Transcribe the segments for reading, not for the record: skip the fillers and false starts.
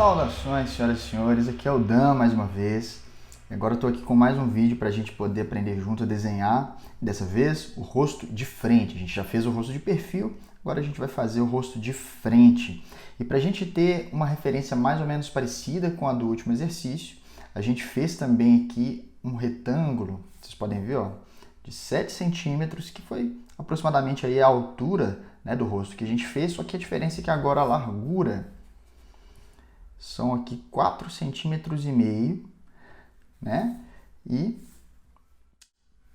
Saudações, senhoras e senhores, aqui é o Dan mais uma vez. Agora eu estou aqui com mais um vídeo para a gente poder aprender junto a desenhar. Dessa vez, o rosto de frente. A gente já fez o rosto de perfil, agora a gente vai fazer o rosto de frente. E para a gente ter uma referência mais ou menos parecida com a do último exercício, a gente fez também aqui um retângulo, vocês podem ver, ó, de 7 centímetros, que foi aproximadamente aí a altura, né, do rosto que a gente fez, só que a diferença é que agora a largura são aqui 4,5 centímetros, né? E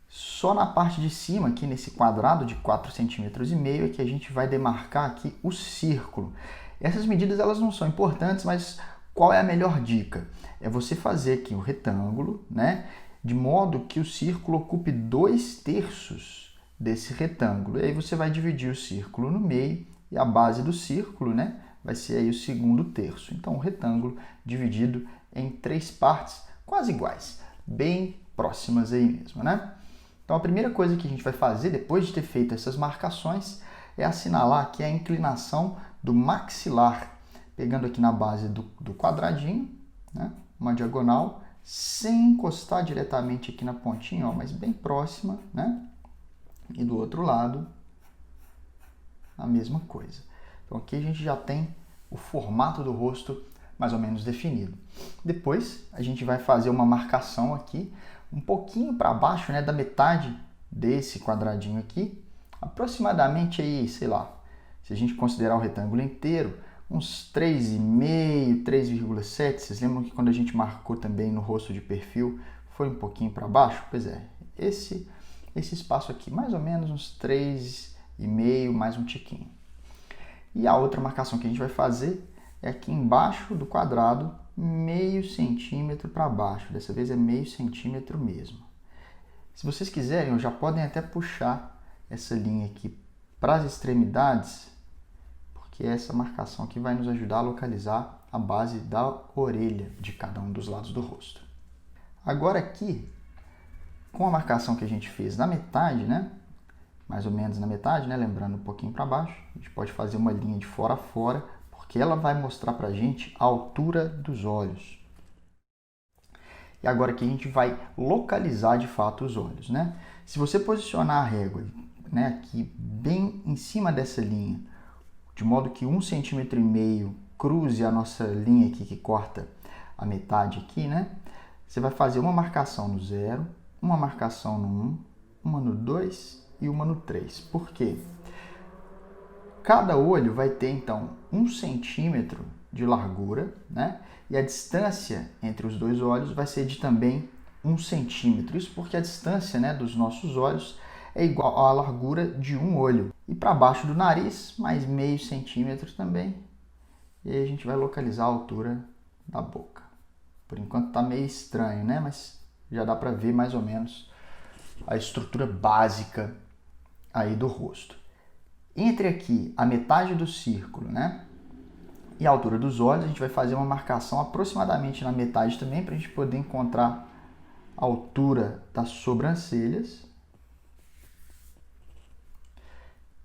só na parte de cima, aqui nesse quadrado de 4,5 centímetros, é que a gente vai demarcar aqui o círculo. Essas medidas elas não são importantes, mas qual é a melhor dica? É você fazer aqui o retângulo, né? De modo que o círculo ocupe 2/3 desse retângulo. E aí você vai dividir o círculo no meio e a base do círculo, né, vai ser aí o segundo terço. Então, o retângulo dividido em 3 partes quase iguais, bem próximas aí mesmo, né? Então, a primeira coisa que a gente vai fazer, depois de ter feito essas marcações, é assinalar aqui a inclinação do maxilar, pegando aqui na base do quadradinho, né, uma diagonal, sem encostar diretamente aqui na pontinha, ó, mas bem próxima, né? E do outro lado, a mesma coisa. Então aqui a gente já tem o formato do rosto mais ou menos definido. Depois a gente vai fazer uma marcação aqui, um pouquinho para baixo, né, da metade desse quadradinho aqui, aproximadamente aí, sei lá, se a gente considerar o retângulo inteiro, uns 3,5, 3,7. Vocês lembram que quando a gente marcou também no rosto de perfil, foi um pouquinho para baixo? Pois é, esse espaço aqui, mais ou menos uns 3,5, mais um tiquinho. E a outra marcação que a gente vai fazer é aqui embaixo do quadrado, meio centímetro para baixo. Dessa vez é meio centímetro mesmo. Se vocês quiserem, já podem até puxar essa linha aqui para as extremidades, porque essa marcação aqui vai nos ajudar a localizar a base da orelha de cada um dos lados do rosto. Agora aqui, com a marcação que a gente fez na metade, né? Mais ou menos na metade, né? Lembrando um pouquinho para baixo, a gente pode fazer uma linha de fora a fora, porque ela vai mostrar para a gente a altura dos olhos. E agora que a gente vai localizar de fato os olhos, né? Se você posicionar a régua, né, aqui bem em cima dessa linha, de modo que 1,5 centímetro cruze a nossa linha aqui que corta a metade aqui, né? Você vai fazer uma marcação no 0, uma marcação no 1, uma no 2 e uma no 3. Por quê? Cada olho vai ter, então, 1 centímetro de largura, né? E a distância entre os dois olhos vai ser de também 1 centímetro. Isso porque a distância, né, dos nossos olhos é igual à largura de um olho. E para baixo do nariz, mais meio centímetro também. E aí a gente vai localizar a altura da boca. Por enquanto está meio estranho, né? Mas já dá para ver mais ou menos a estrutura básica aí do rosto. Entre aqui a metade do círculo, né, e a altura dos olhos, a gente vai fazer uma marcação aproximadamente na metade também, para a gente poder encontrar a altura das sobrancelhas.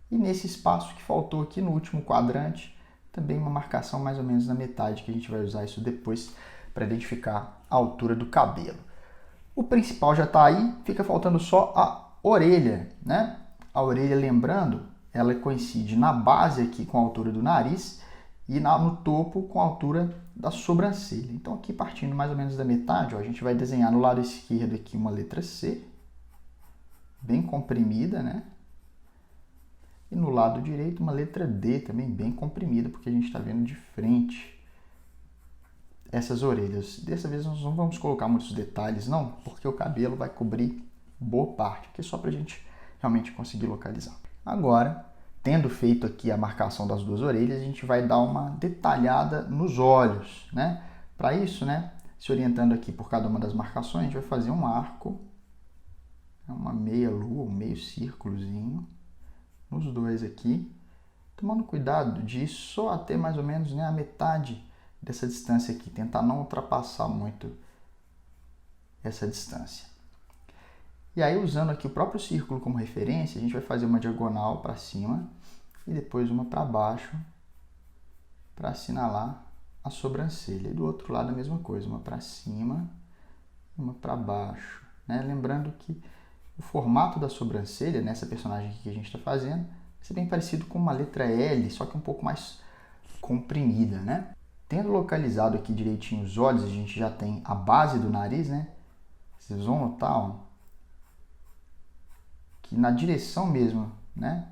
E nesse espaço que faltou aqui no último quadrante, também uma marcação mais ou menos na metade, que a gente vai usar isso depois para identificar a altura do cabelo. O principal já está aí, fica faltando só a orelha, né? A orelha, lembrando, ela coincide na base aqui com a altura do nariz e no topo com a altura da sobrancelha. Então aqui partindo mais ou menos da metade, ó, a gente vai desenhar no lado esquerdo aqui uma letra C, bem comprimida, né? E no lado direito uma letra D também bem comprimida, porque a gente está vendo de frente essas orelhas. Dessa vez nós não vamos colocar muitos detalhes não, porque o cabelo vai cobrir boa parte, aqui só para a gente realmente conseguir localizar. Agora, tendo feito aqui a marcação das duas orelhas, a gente vai dar uma detalhada nos olhos, né? Para isso, né, se orientando aqui por cada uma das marcações, a gente vai fazer um arco, uma meia lua, um meio círculozinho, nos dois aqui, tomando cuidado de ir só até mais ou menos, né, a metade dessa distância aqui, tentar não ultrapassar muito essa distância. E aí, usando aqui o próprio círculo como referência, a gente vai fazer uma diagonal para cima e depois uma para baixo para assinalar a sobrancelha. E do outro lado a mesma coisa, uma para cima, uma para baixo, né? Lembrando que o formato da sobrancelha, nessa personagem aqui que a gente está fazendo, vai ser bem parecido com uma letra L, só que um pouco mais comprimida, né? Tendo localizado aqui direitinho os olhos, a gente já tem a base do nariz, né? Vocês vão notar, ó, que na direção mesmo, né,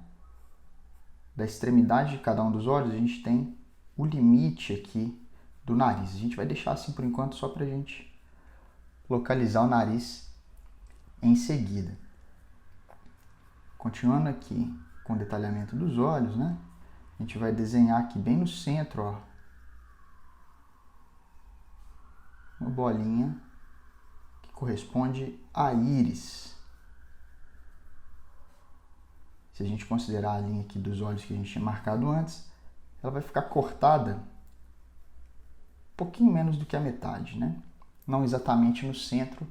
da extremidade de cada um dos olhos, a gente tem o limite aqui do nariz. A gente vai deixar assim por enquanto só para a gente localizar o nariz em seguida. Continuando aqui com o detalhamento dos olhos, né, a gente vai desenhar aqui bem no centro, ó, uma bolinha que corresponde à íris. Se a gente considerar a linha aqui dos olhos que a gente tinha marcado antes, ela vai ficar cortada um pouquinho menos do que a metade, né? Não exatamente no centro,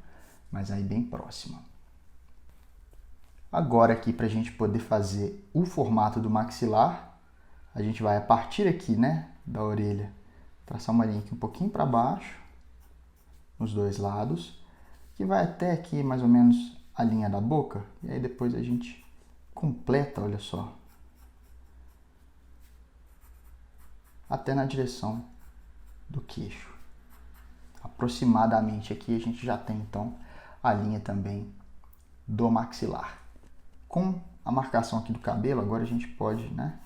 mas aí bem próxima. Agora aqui, para a gente poder fazer o formato do maxilar, a gente vai a partir aqui, né, da orelha, traçar uma linha aqui um pouquinho para baixo, nos dois lados, que vai até aqui mais ou menos a linha da boca, e aí depois a gente completa, olha só, até na direção do queixo. Aproximadamente aqui a gente já tem então a linha também do maxilar. Com a marcação aqui do cabelo, agora a gente pode, né,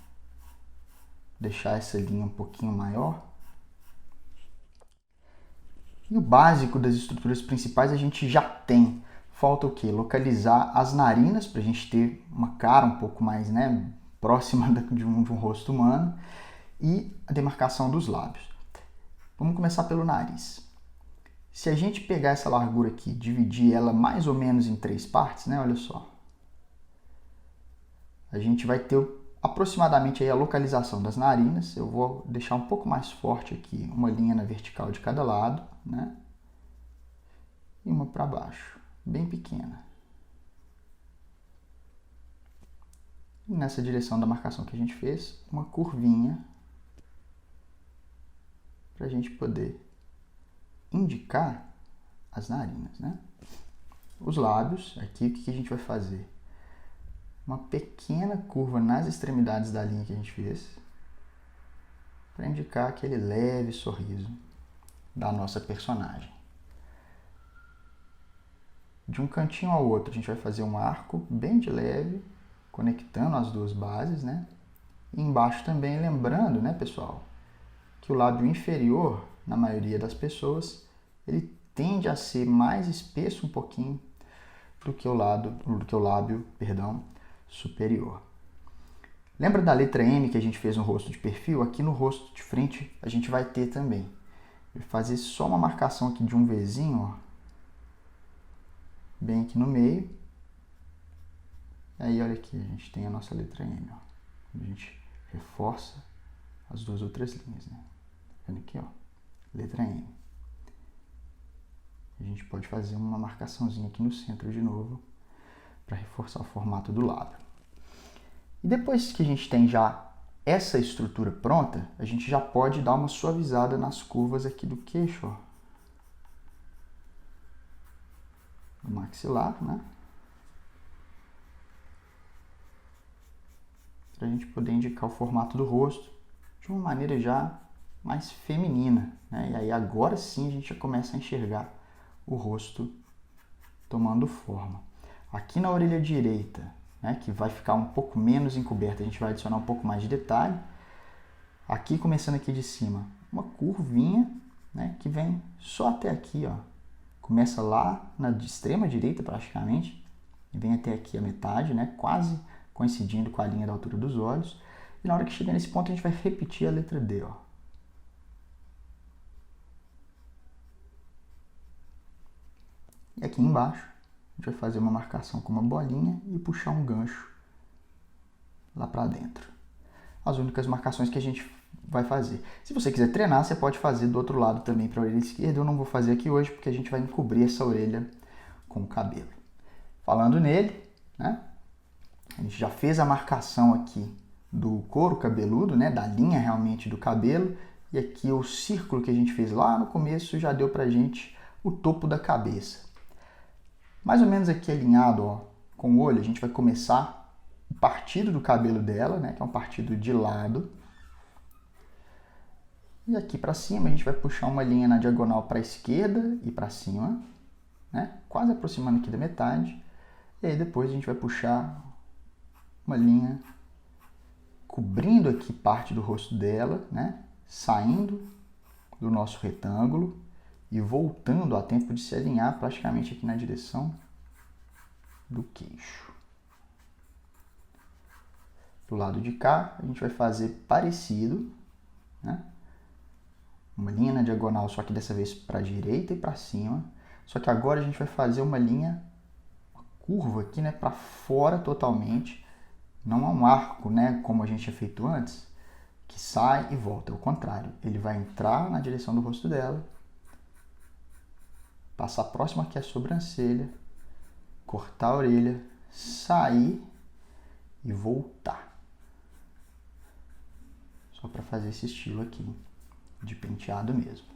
deixar essa linha um pouquinho maior. E o básico das estruturas principais a gente já tem. Falta o quê? Localizar as narinas, para a gente ter uma cara um pouco mais, né, próxima de um rosto humano, e a demarcação dos lábios. Vamos começar pelo nariz. Se a gente pegar essa largura aqui, dividir ela mais ou menos em 3 partes, né, olha só, a gente vai ter aproximadamente aí a localização das narinas. Eu vou deixar um pouco mais forte aqui, uma linha na vertical de cada lado, né, e uma para baixo, bem pequena. E nessa direção da marcação que a gente fez, uma curvinha para a gente poder indicar as narinas, né? Os lábios, aqui o que a gente vai fazer? Uma pequena curva nas extremidades da linha que a gente fez, para indicar aquele leve sorriso da nossa personagem. De um cantinho ao outro, a gente vai fazer um arco bem de leve, conectando as duas bases, né? E embaixo também, lembrando, né, pessoal, que o lábio inferior, na maioria das pessoas, ele tende a ser mais espesso um pouquinho do que o lábio, superior. Lembra da letra M que a gente fez no rosto de perfil? Aqui no rosto de frente a gente vai ter também. Vou fazer só uma marcação aqui de um Vzinho, ó, bem aqui no meio. Aí olha aqui, a gente tem a nossa letra M, ó. A gente reforça as duas outras linhas, né? Olha aqui, ó, letra M. A gente pode fazer uma marcaçãozinha aqui no centro de novo, para reforçar o formato do lábio. E depois que a gente tem já essa estrutura pronta, a gente já pode dar uma suavizada nas curvas aqui do queixo, ó, do maxilar, né? Para a gente poder indicar o formato do rosto de uma maneira já mais feminina, né? E aí agora sim a gente já começa a enxergar o rosto tomando forma. Aqui na orelha direita, né, que vai ficar um pouco menos encoberta, a gente vai adicionar um pouco mais de detalhe. Aqui, começando aqui de cima, uma curvinha, né, que vem só até aqui, ó. Começa lá na extrema direita praticamente, e vem até aqui a metade, né, quase coincidindo com a linha da altura dos olhos. E na hora que chegar nesse ponto a gente vai repetir a letra D, ó. E aqui embaixo a gente vai fazer uma marcação com uma bolinha e puxar um gancho lá para dentro. As únicas marcações que a gente vai fazer. Se você quiser treinar, você pode fazer do outro lado também para a orelha esquerda. Eu não vou fazer aqui hoje porque a gente vai encobrir essa orelha com o cabelo. Falando nele, né? A gente já fez a marcação aqui do couro cabeludo, né? Da linha realmente do cabelo. E aqui o círculo que a gente fez lá no começo já deu pra gente o topo da cabeça. Mais ou menos aqui alinhado, ó, com o olho, a gente vai começar o partido do cabelo dela, né, que é um partido de lado. E aqui para cima a gente vai puxar uma linha na diagonal para a esquerda e para cima, né, quase aproximando aqui da metade. E aí depois a gente vai puxar uma linha cobrindo aqui parte do rosto dela, né, saindo do nosso retângulo e voltando a tempo de se alinhar praticamente aqui na direção do queixo. Do lado de cá, a gente vai fazer parecido, né? Uma linha na diagonal, só que dessa vez para a direita e para cima. Só que agora a gente vai fazer uma linha, uma curva aqui, né, para fora totalmente. Não é um arco, né, como a gente tinha feito antes, que sai e volta. É o contrário. Ele vai entrar na direção do rosto dela, passar próximo aqui a sobrancelha, cortar a orelha, sair e voltar. Só para fazer esse estilo aqui, de penteado mesmo.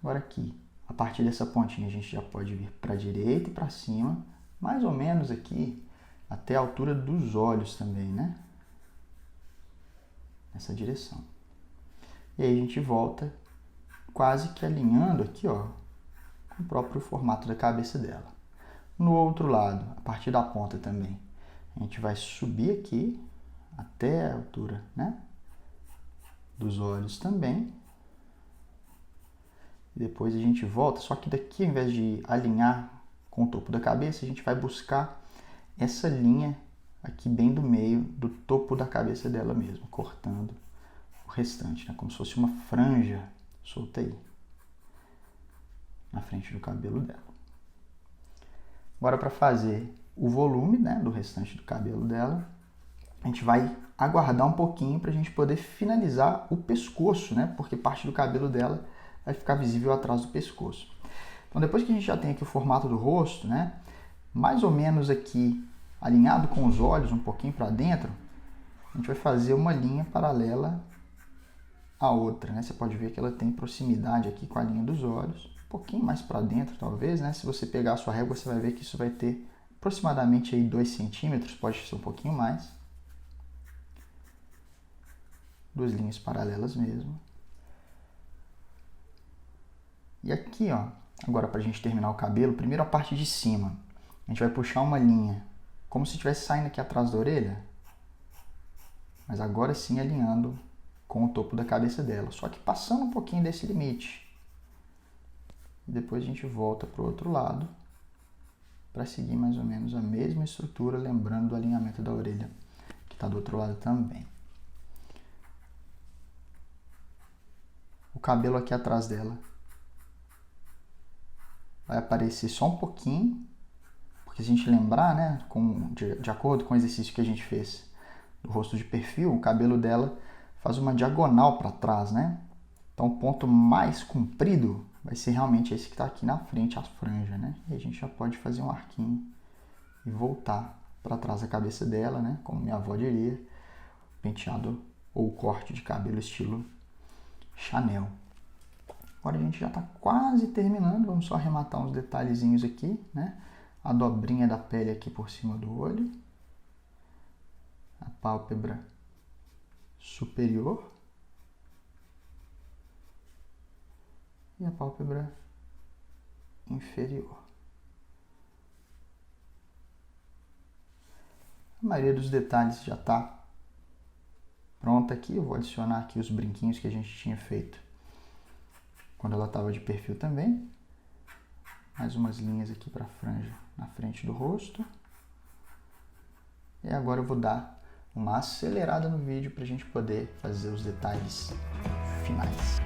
Agora aqui, a partir dessa pontinha a gente já pode vir para a direita e para cima, mais ou menos aqui, até a altura dos olhos também, né? Nessa direção. E aí a gente volta quase que alinhando aqui, ó, com o próprio formato da cabeça dela. No outro lado, a partir da ponta também, a gente vai subir aqui até a altura, né, dos olhos também. E depois a gente volta, só que daqui, ao invés de alinhar com o topo da cabeça, a gente vai buscar essa linha aqui bem do meio do topo da cabeça dela mesmo, cortando o restante, né, como se fosse uma franja solta aí na frente do cabelo dela. Agora, para fazer o volume, né, do restante do cabelo dela, a gente vai aguardar um pouquinho para a gente poder finalizar o pescoço, né, porque parte do cabelo dela vai ficar visível atrás do pescoço. Então, depois que a gente já tem aqui o formato do rosto, né, mais ou menos aqui alinhado com os olhos, um pouquinho para dentro, a gente vai fazer uma linha paralela à outra, né? Você pode ver que ela tem proximidade aqui com a linha dos olhos, um pouquinho mais para dentro talvez, né? Se você pegar a sua régua, você vai ver que isso vai ter aproximadamente aí 2 centímetros, pode ser um pouquinho mais. 2 linhas paralelas mesmo. E aqui, ó, agora para a gente terminar o cabelo, primeiro a parte de cima, a gente vai puxar uma linha como se estivesse saindo aqui atrás da orelha, mas agora sim alinhando com o topo da cabeça dela, só que passando um pouquinho desse limite. E depois a gente volta para o outro lado para seguir mais ou menos a mesma estrutura, lembrando do alinhamento da orelha, que está do outro lado também. O cabelo aqui atrás dela vai aparecer só um pouquinho, porque se a gente lembrar, né, de acordo com o exercício que a gente fez do rosto de perfil, o cabelo dela faz uma diagonal para trás, né? Então o ponto mais comprido vai ser realmente esse que está aqui na frente, a franja, né? E a gente já pode fazer um arquinho e voltar para trás da cabeça dela, né? Como minha avó diria, penteado ou corte de cabelo estilo Chanel. Agora a gente já está quase terminando, vamos só arrematar uns detalhezinhos aqui, né? A dobrinha da pele aqui por cima do olho, a pálpebra superior e a pálpebra inferior. A maioria dos detalhes já está pronta aqui. Eu vou adicionar aqui os brinquinhos que a gente tinha feito quando ela estava de perfil também. Mais umas linhas aqui para a franja na frente do rosto. E agora eu vou dar uma acelerada no vídeo para a gente poder fazer os detalhes finais.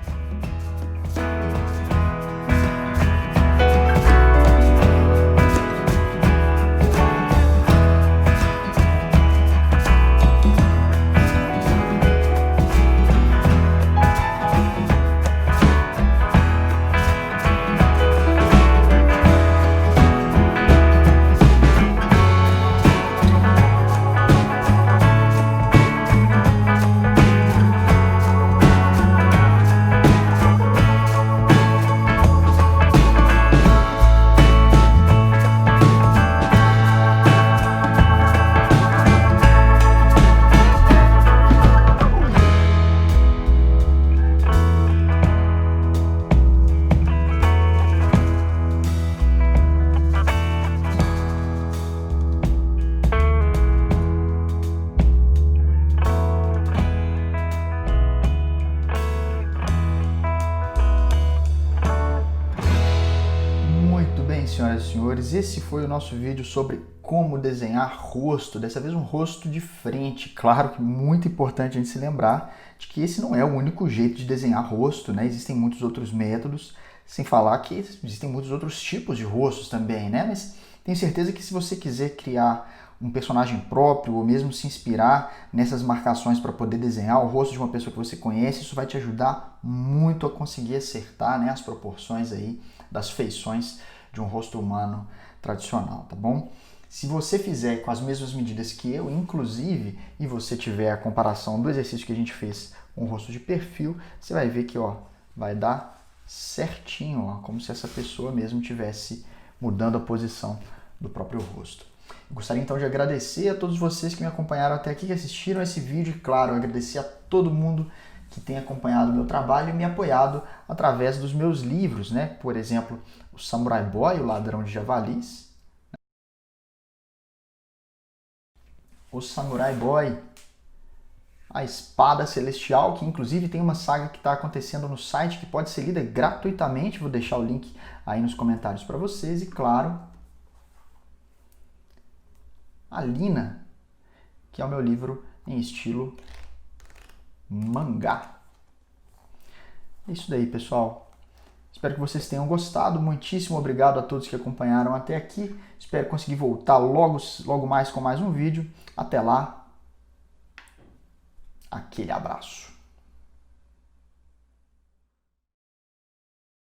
senhores, esse foi o nosso vídeo sobre como desenhar rosto, dessa vez um rosto de frente. Claro que é muito importante a gente se lembrar de que esse não é o único jeito de desenhar rosto, né? Existem muitos outros métodos, sem falar que existem muitos outros tipos de rostos também, né? Mas tenho certeza que se você quiser criar um personagem próprio ou mesmo se inspirar nessas marcações para poder desenhar o rosto de uma pessoa que você conhece, isso vai te ajudar muito a conseguir acertar, né, as proporções aí das feições de um rosto humano tradicional, tá bom? Se você fizer com as mesmas medidas que eu, inclusive, e você tiver a comparação do exercício que a gente fez com o rosto de perfil, você vai ver que, ó, vai dar certinho, ó, como se essa pessoa mesmo tivesse mudando a posição do próprio rosto. Eu gostaria então de agradecer a todos vocês que me acompanharam até aqui, que assistiram esse vídeo, e claro, agradecer a todo mundo que tem acompanhado o meu trabalho e me apoiado através dos meus livros, né? Por exemplo, o Samurai Boy, o Ladrão de Javalis, o Samurai Boy, a Espada Celestial, que inclusive tem uma saga que está acontecendo no site que pode ser lida gratuitamente, vou deixar o link aí nos comentários para vocês, e claro, a Lina, que é o meu livro em estilo mangá. É isso daí, pessoal. Espero que vocês tenham gostado. Muitíssimo obrigado a todos que acompanharam até aqui. Espero conseguir voltar logo mais com mais um vídeo. Até lá. Aquele abraço.